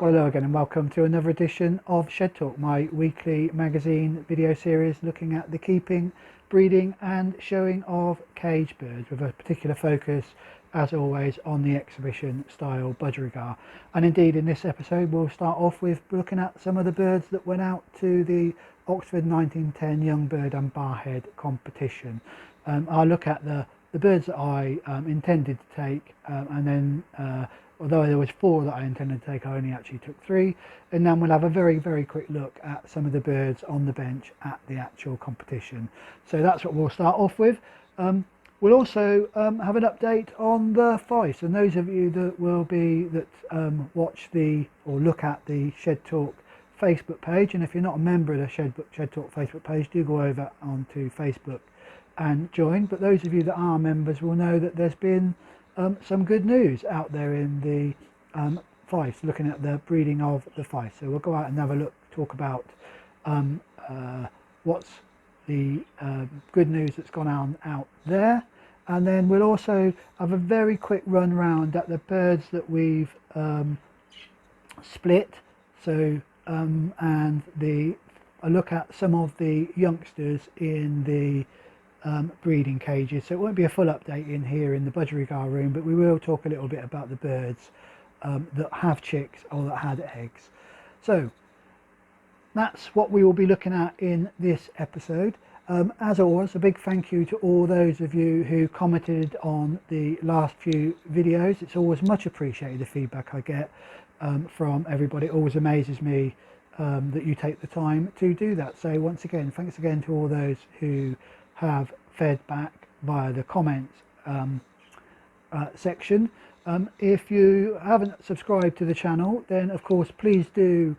Well, hello again and welcome to another edition of Shed Talk, my weekly magazine video series looking at the keeping, breeding and showing of cage birds, with a particular focus as always on the exhibition style budgerigar. And indeed in this episode we'll start off with looking at some of the birds that went out to the Oxford 1910 Young Bird and Barhead competition. I'll look at the birds that I intended to take, and then although there was 4 that I intended to take, I only actually took 3, and then we'll have a very quick look at some of the birds on the bench at the actual competition. So that's what we'll start off with. We'll also have an update on the fife, and those of you that watch or look at the Shed Talk Facebook page, and if you're not a member of the Shed Talk Facebook page, do go over onto Facebook and join. But those of you that are members will know that there's been some good news out there in the fife, looking at the breeding of the fife. So we'll go out and have a look, talk about what's the good news that's gone on out there, and then we'll also have a very quick run round at the birds that we've split. So and a look at some of the youngsters in the breeding cages. So it won't be a full update in here in the budgerigar room, but we will talk a little bit about the birds that have chicks or that had eggs. So that's what we will be looking at in this episode. As always, a big thank you to all those of you who commented on the last few videos. It's always much appreciated, the feedback I get from everybody. It always amazes me that you take the time to do that. So once again, thanks again to all those who have fed back via the comments section. If you haven't subscribed to the channel, then of course please do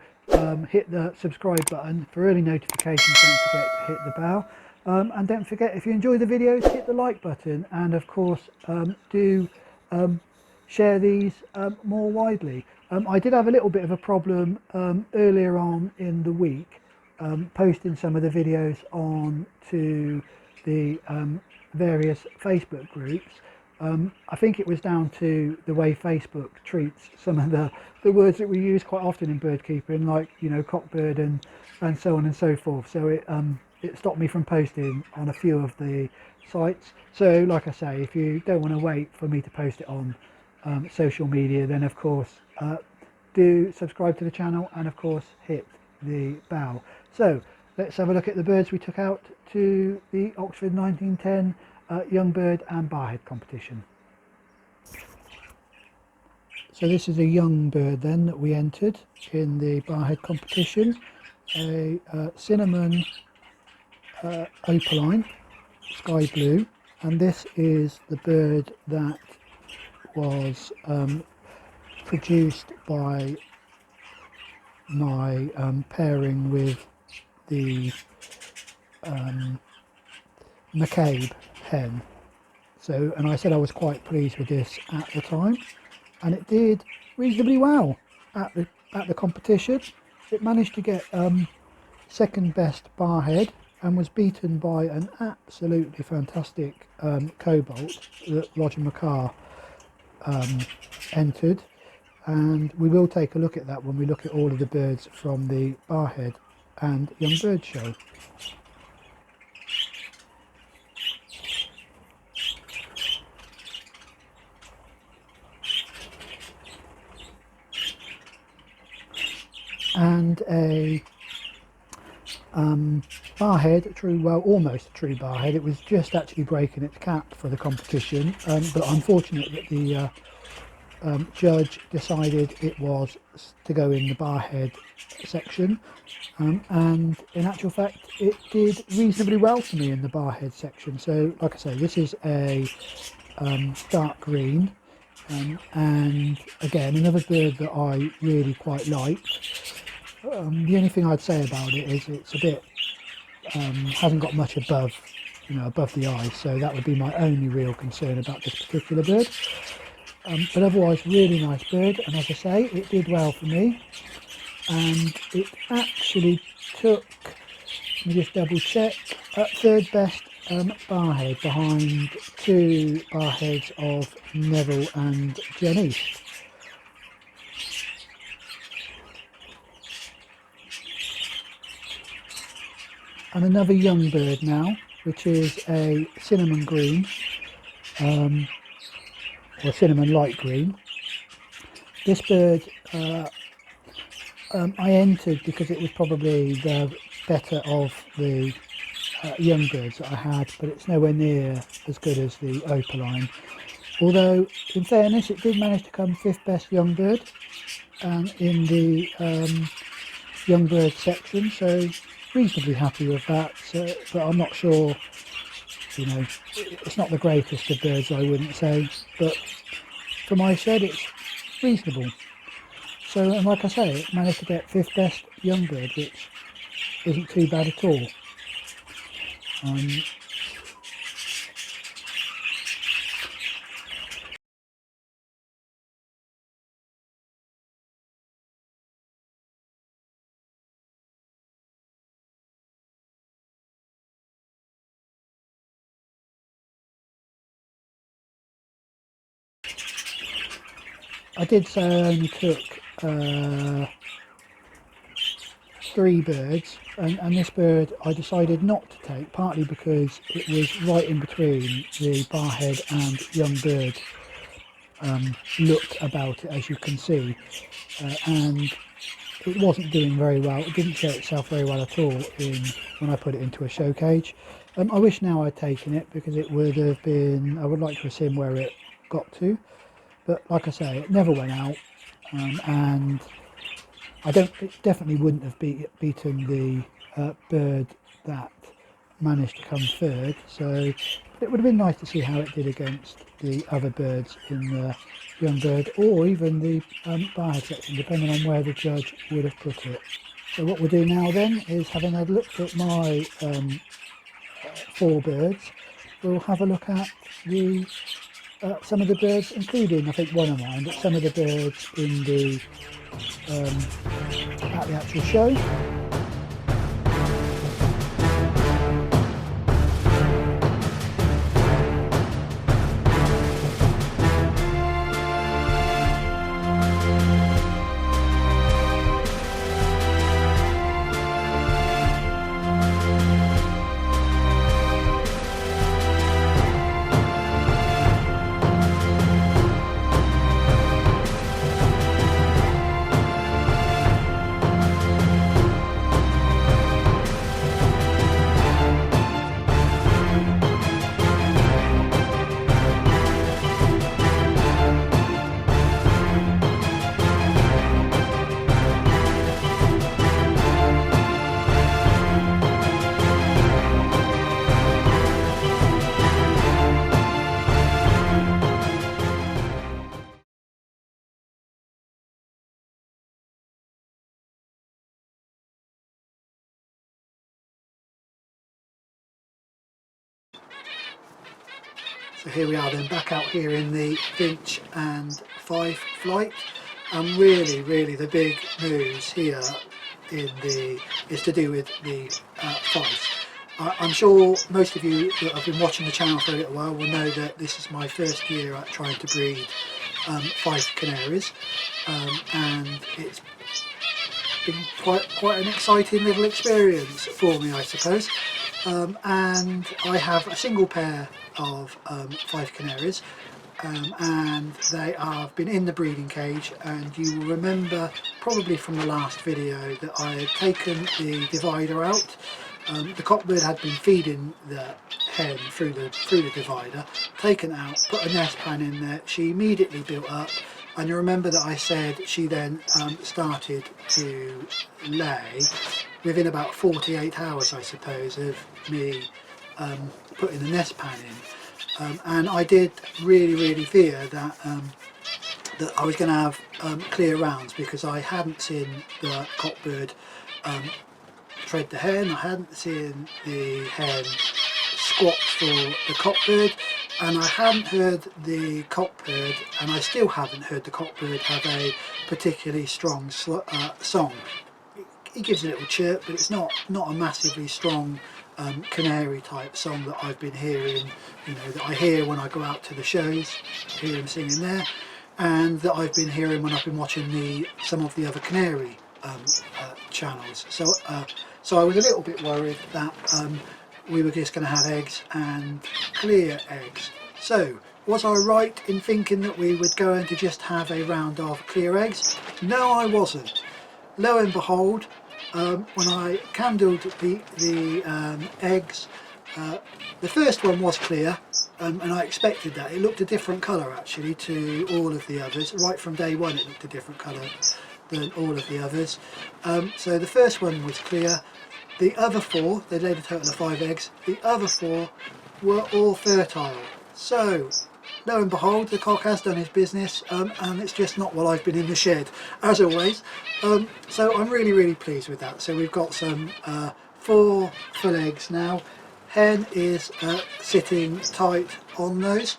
hit the subscribe button for early notifications. Don't forget to hit the bell, and don't forget, if you enjoy the videos, hit the like button, and of course do share these more widely. I did have a little bit of a problem earlier on in the week posting some of the videos on to the various Facebook groups. I think it was down to the way Facebook treats some of the words that we use quite often in bird keeping, like, you know, cockbird and so on and so forth. So it stopped me from posting on a few of the sites. So like I say, if you don't want to wait for me to post it on social media, then of course do subscribe to the channel, and of course hit the bell. So let's have a look at the birds we took out to the Oxford 1910 Young Bird and Barhead competition. So this is a young bird then that we entered in the Barhead competition, a cinnamon opaline, sky blue, and this is the bird that was produced by my pairing with the McCabe hen. So, and I said I was quite pleased with this at the time, and it did reasonably well at the competition. It managed to get second best barhead and was beaten by an absolutely fantastic cobalt that Roger McCabe entered, and we will take a look at that when we look at all of the birds from the Barhead and Young Bird show. And a barhead, almost a true barhead. It was just actually breaking its cap for the competition, but unfortunate that the judge decided it was to go in the barhead section, and in actual fact it did reasonably well for me in the barhead section. So like I say, this is a dark green, and again another bird that I really quite liked. The only thing I'd say about it is it's a bit hasn't got much above the eyes, so that would be my only real concern about this particular bird. But otherwise really nice bird, and as I say, it did well for me, and it actually took, let me just double check, third best barhead behind 2 barheads of Neville and Jenny. and another young bird now, which is a cinnamon green, or cinnamon light green. This bird I entered because it was probably the better of the young birds that I had, but it's nowhere near as good as the opaline. Although, in fairness, it did manage to come 5th best young bird in the young bird section, so reasonably happy with that. So, but I'm not sure, you know, it's not the greatest of birds, I wouldn't say, but for my shed it's reasonable. So, and like I say, it managed to get 5th best young bird, which isn't too bad at all. I did say I only took 3 birds, and this bird I decided not to take, partly because it was right in between the barhead and young bird look about it, as you can see, and it wasn't doing very well. It didn't show itself very well at all when I put it into a show cage. I wish now I'd taken it, because it would have been, I would like to have seen where it got to, but like I say, it never went out, and it definitely wouldn't have beaten the bird that managed to come 3rd, so it would have been nice to see how it did against the other birds in the young bird, or even the barhead section, depending on where the judge would have put it. So what we'll do now then is, having had looked at my 4 birds, we'll have a look at the some of the birds, including I think one of mine, but some of the birds in the at the actual show. So here we are then, back out here in the finch and fife flight, and really the big news here is to do with the fife. I'm sure most of you that have been watching the channel for a little while will know that this is my first year at trying to breed fife canaries, and it's been quite an exciting little experience for me, I suppose. And I have a single pair of fife canaries, and they have been in the breeding cage, and you will remember probably from the last video that I had taken the divider out. The cockbird had been feeding the hen through the divider, taken out, put a nest pan in there. She immediately built up, and you remember that I said she then started to lay within about 48 hours, I suppose, of me putting the nest pan in. And I did really fear that that I was going to have clear rounds, because I hadn't seen the cockbird tread the hen, I hadn't seen the hen squat for the cockbird, and I hadn't heard the cockbird, and I still haven't heard the cockbird have a particularly strong song. He gives a little chirp, but it's not a massively strong canary type song that I've been hearing, you know, that I hear when I go out to the shows, hear him singing there, and that I've been hearing when I've been watching some of the other canary channels. So I was a little bit worried that we were just going to have eggs and clear eggs. So was I right in thinking that we were going to just have a round of clear eggs? No, I wasn't. Lo and behold, when I candled the eggs, the first one was clear, and I expected that. It looked a different colour actually to all of the others. Right from day one it looked a different colour than all of the others. So the first one was clear. The other four, they laid a total of 5 eggs, the other 4 were all fertile. So lo and behold, the cock has done his business, and it's just not while I've been in the shed, as always. So I'm really pleased with that. So we've got some 4 full eggs now. Hen is sitting tight on those,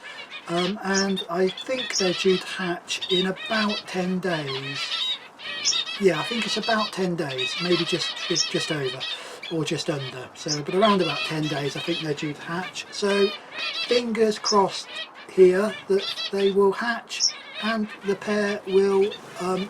and I think they're due to hatch in about 10 days. Yeah, I think it's about 10 days, maybe just over or just under. So, but around about 10 days I think they're due to hatch. So fingers crossed here that they will hatch and the pair will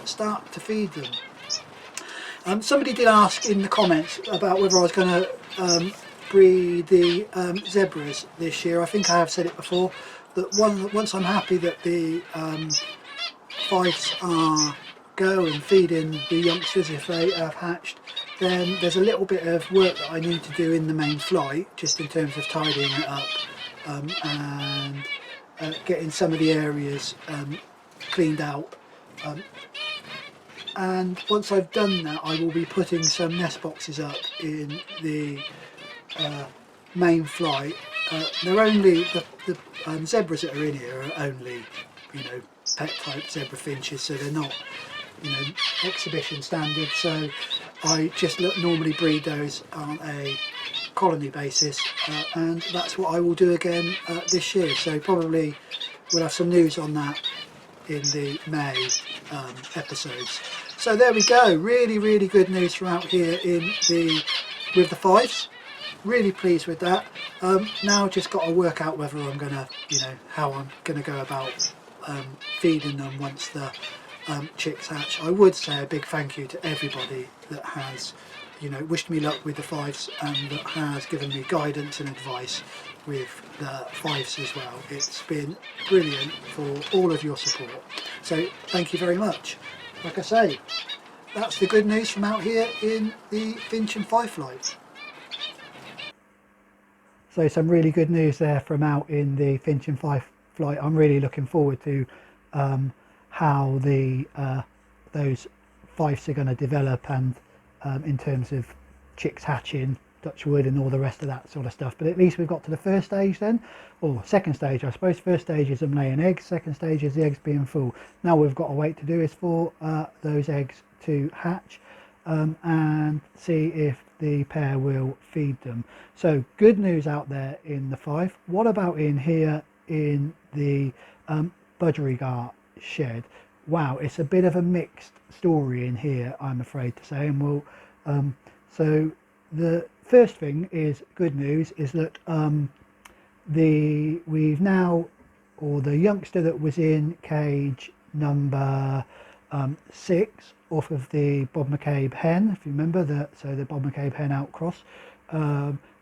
start to feed them. Somebody did ask in the comments about whether I was going to breed the zebras this year. I think I have said it before, that once I'm happy that the fifes are and feeding the youngsters if they have hatched, then there's a little bit of work that I need to do in the main flight, just in terms of tidying it up and getting some of the areas cleaned out. And once I've done that, I will be putting some nest boxes up in the main flight. They're only the zebras that are in here are only, you know, pet type zebra finches, so they're not, you know, exhibition standard. So I just normally breed those on a colony basis, and that's what I will do again this year. So probably we'll have some news on that in the May episodes. So there we go, really good news from out here with the fives. Really pleased with that. Now just got to work out whether I'm gonna, you know, how I'm gonna go about feeding them once the chicks hatch. I would say a big thank you to everybody that has, you know, wished me luck with the fives and that has given me guidance and advice with the fives as well. It's been brilliant for all of your support, so thank you very much. Like I say, that's the good news from out here in the finch and fife flight. So some really good news there from out in the finch and fife flight. I'm really looking forward to how those fifes are going to develop, and in terms of chicks hatching, Dutch wood and all the rest of that sort of stuff. But at least we've got to the first stage then, or second stage I suppose. First stage is them laying eggs, second stage is the eggs being full. Now we've got to wait to do is for those eggs to hatch and see if the pair will feed them. So good news out there in the fife. What about in here in the budgerigar shed? Wow, it's a bit of a mixed story in here, I'm afraid to say. And we'll so the first thing is good news is that we've now, or the youngster that was in cage number 6 off of the Bob McCabe hen, if you remember so the Bob McCabe hen outcross,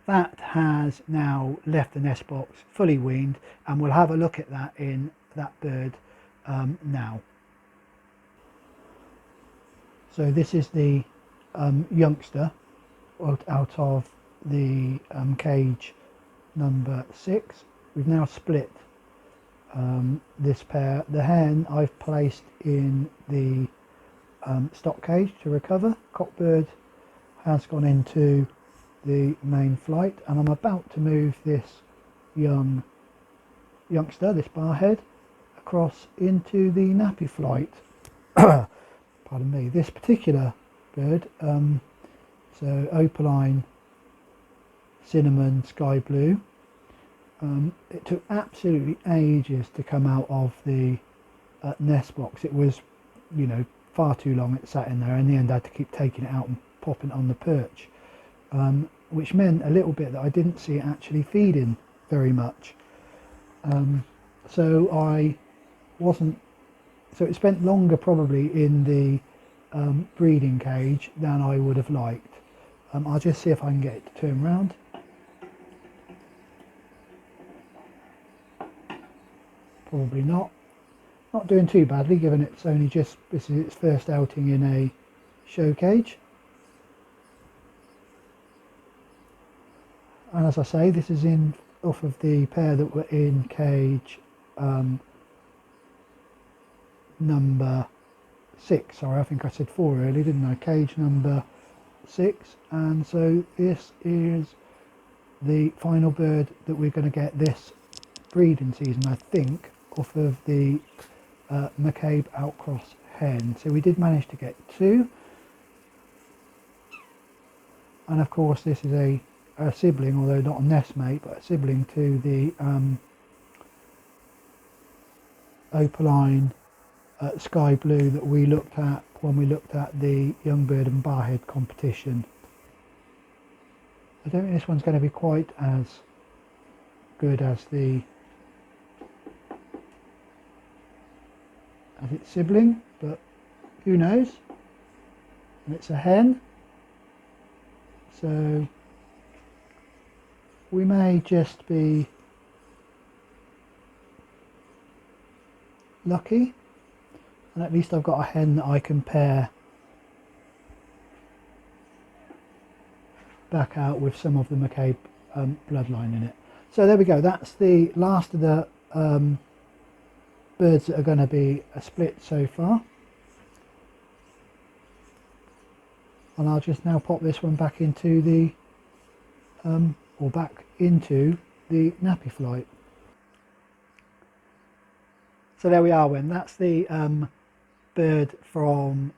that has now left the nest box fully weaned, and we'll have a look at that in that bird now. So this is the youngster out of the cage number 6. We've now split this pair. The hen I've placed in the stock cage to recover. Cockbird has gone into the main flight, and I'm about to move this youngster, this barhead, across into the nappy flight. Pardon me. This particular bird, so opaline cinnamon sky blue, it took absolutely ages to come out of the nest box. It was, you know, far too long. It sat in there. In the end I had to keep taking it out and popping it on the perch, which meant a little bit that I didn't see it actually feeding very much. So it spent longer probably in the breeding cage than I would have liked. I'll just see if I can get it to turn round. Probably not. Not doing too badly, given it's only just, this is its first outing in a show cage. And as I say, this is in off of the pair that were in cage number 6. Sorry, I think I said 4 earlier, didn't I? Cage number 6. And so this is the final bird that we're going to get this breeding season, I think, off of the McCabe outcross hen. So we did manage to get 2. And of course this is a sibling, although not a nestmate, but a sibling to the opaline sky blue that we looked at when we looked at the young bird and barhead competition. I don't think this one's going to be quite as good as its sibling, but who knows. And it's a hen, so we may just be lucky, and at least I've got a hen that I can pair back out with some of the McCabe bloodline in it. So there we go, that's the last of the birds that are going to be a split so far. And I'll just now pop this one back into the nappy flight. So there we are, When that's the bird from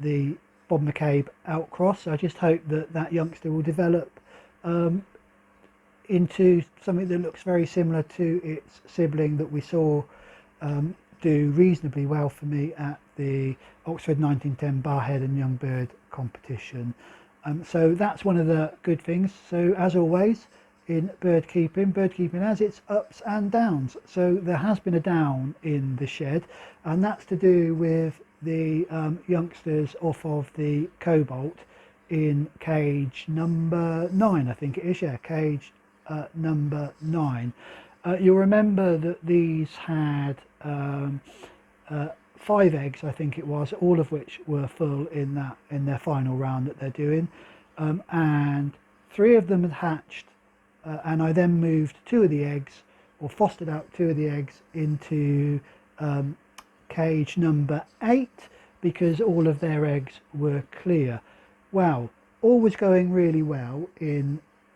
the Bob McCabe outcross. I just hope that that youngster will develop into something that looks very similar to its sibling that we saw do reasonably well for me at the Oxford 1910 Barhead and Young Bird competition. So that's one of the good things. So as always in bird keeping has its ups and downs. So there has been a down in the shed, and that's to do with the youngsters off of the Cobalt in cage number 9, I think it is, yeah, cage number 9. You'll remember that these had 5 eggs, I think it was, all of which were full in their final round that they're doing, and 3 of them had hatched, and I then moved 2 of the eggs, or fostered out 2 of the eggs into cage number 8 because all of their eggs were clear. Well, all was going really well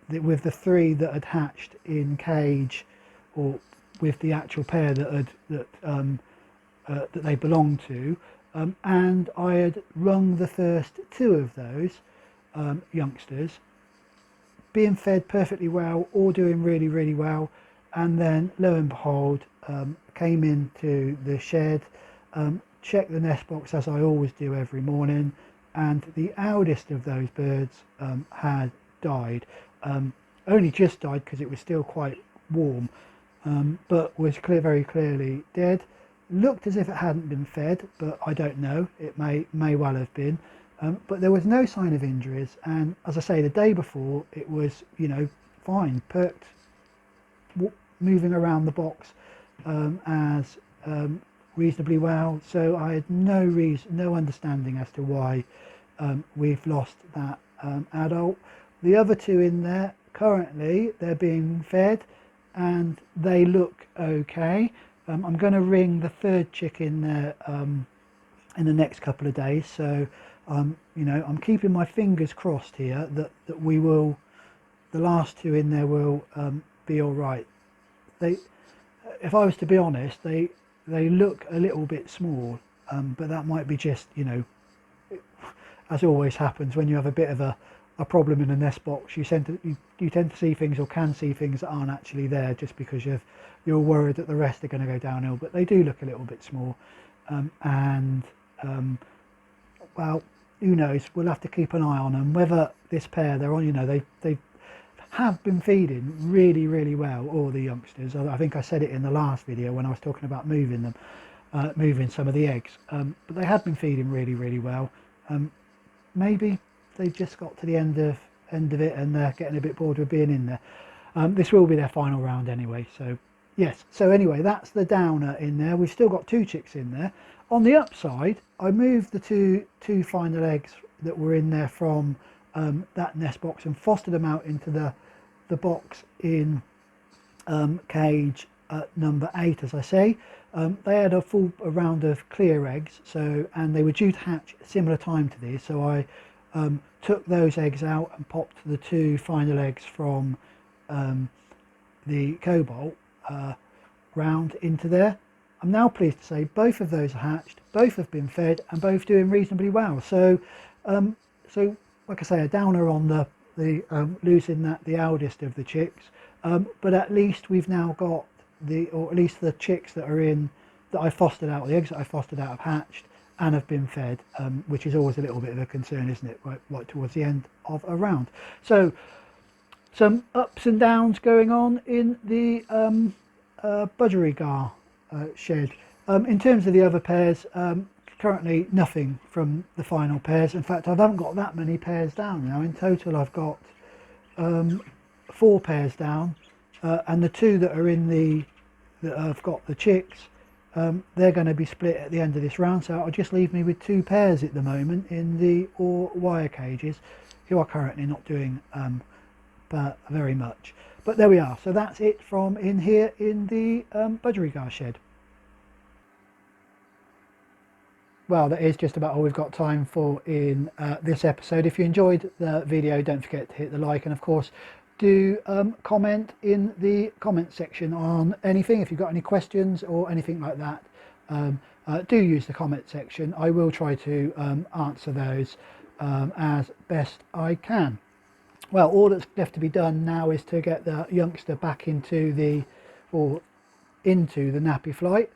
with the 3 that had hatched in cage, or with the actual pair that they belonged to, and I had rung the first 2 of those youngsters, being fed perfectly well, all doing really, really well, and then lo and behold, came into the shed, checked the nest box as I always do every morning, and the eldest of those birds had died. Only just died because it was still quite warm, but was very clearly dead. Looked as if it hadn't been fed, but I don't know, it may well have been. But there was no sign of injuries, and as I say, the day before it was, fine, perked, moving around the box as reasonably well. So I had no understanding as to why we've lost that adult. The other 2 in there, currently they're being fed and they look okay. I'm going to ring the 3rd chick in there in the next couple of days, so I'm keeping my fingers crossed here that the last 2 in there will be all right. If I was to be honest, they look a little bit small, but that might be just, as always happens when you have a bit of a problem in a nest box, you tend to see things, or can see things, that aren't actually there, just because you're worried that the rest are going to go downhill. But they do look a little bit small, well, who knows, we'll have to keep an eye on them, whether this pair they're on, they have been feeding really, really well, all the youngsters. I think I said it in the last video when I was talking about moving them, moving some of the eggs, but they had been feeding really, really well. Maybe they've just got to the end of it and they're getting a bit bored of being in there. This will be their final round anyway, so yes. So anyway, that's the downer in there. We've still got 2 chicks in there. On the upside, I moved the two final eggs that were in there from that nest box and fostered them out into the box in cage number 8, as I say. They had a full round of clear eggs, and they were due to hatch a similar time to these, so I took those eggs out and popped the 2 final eggs from the cobalt round into there. I'm now pleased to say both of those are hatched, both have been fed, and both doing reasonably well. So like I say, a downer on the losing the eldest of the chicks, but at least we've now got or at least the chicks that are in that I fostered out, the eggs that I fostered out have hatched and have been fed, which is always a little bit of a concern, isn't it, right towards the end of a round. So some ups and downs going on in the budgerigar shed. In terms of the other pairs, currently nothing from the final pairs. In fact, I haven't got that many pairs down now. In total, I've got 4 pairs down, and the 2 that are in that I've got the chicks, they're going to be split at the end of this round, so it'll just leave me with 2 pairs at the moment in the wire cages, who are currently not doing very much. But there we are. So that's it from in here in the budgerigar shed. Well, that is just about all we've got time for in this episode. If you enjoyed the video, don't forget to hit the like, and of course do comment in the comment section on anything. If you've got any questions or anything like that, do use the comment section. I will try to answer those as best I can. Well, all that's left to be done now is to get the youngster back into the nappy flight.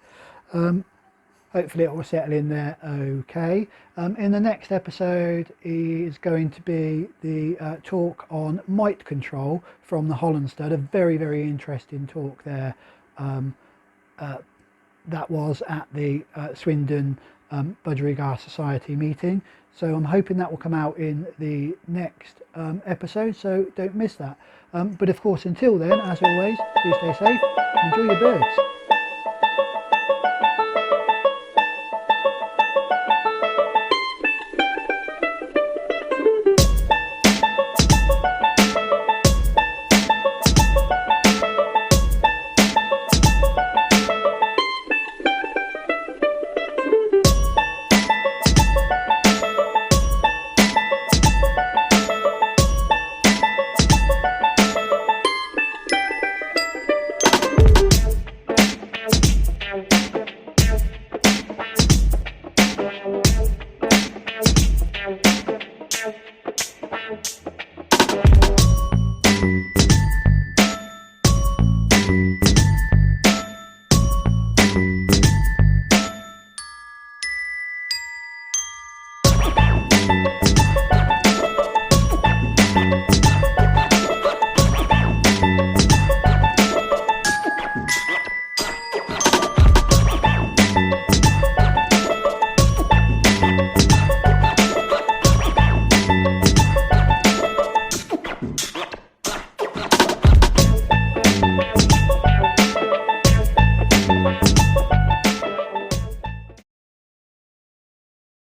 Hopefully it will settle in there okay. In the next episode is going to be the talk on mite control from the Holland stud. A very, very interesting talk there. That was at the Swindon Budgerigar Society meeting. So I'm hoping that will come out in the next episode, so don't miss that. But of course, until then, as always, do stay safe and enjoy your birds.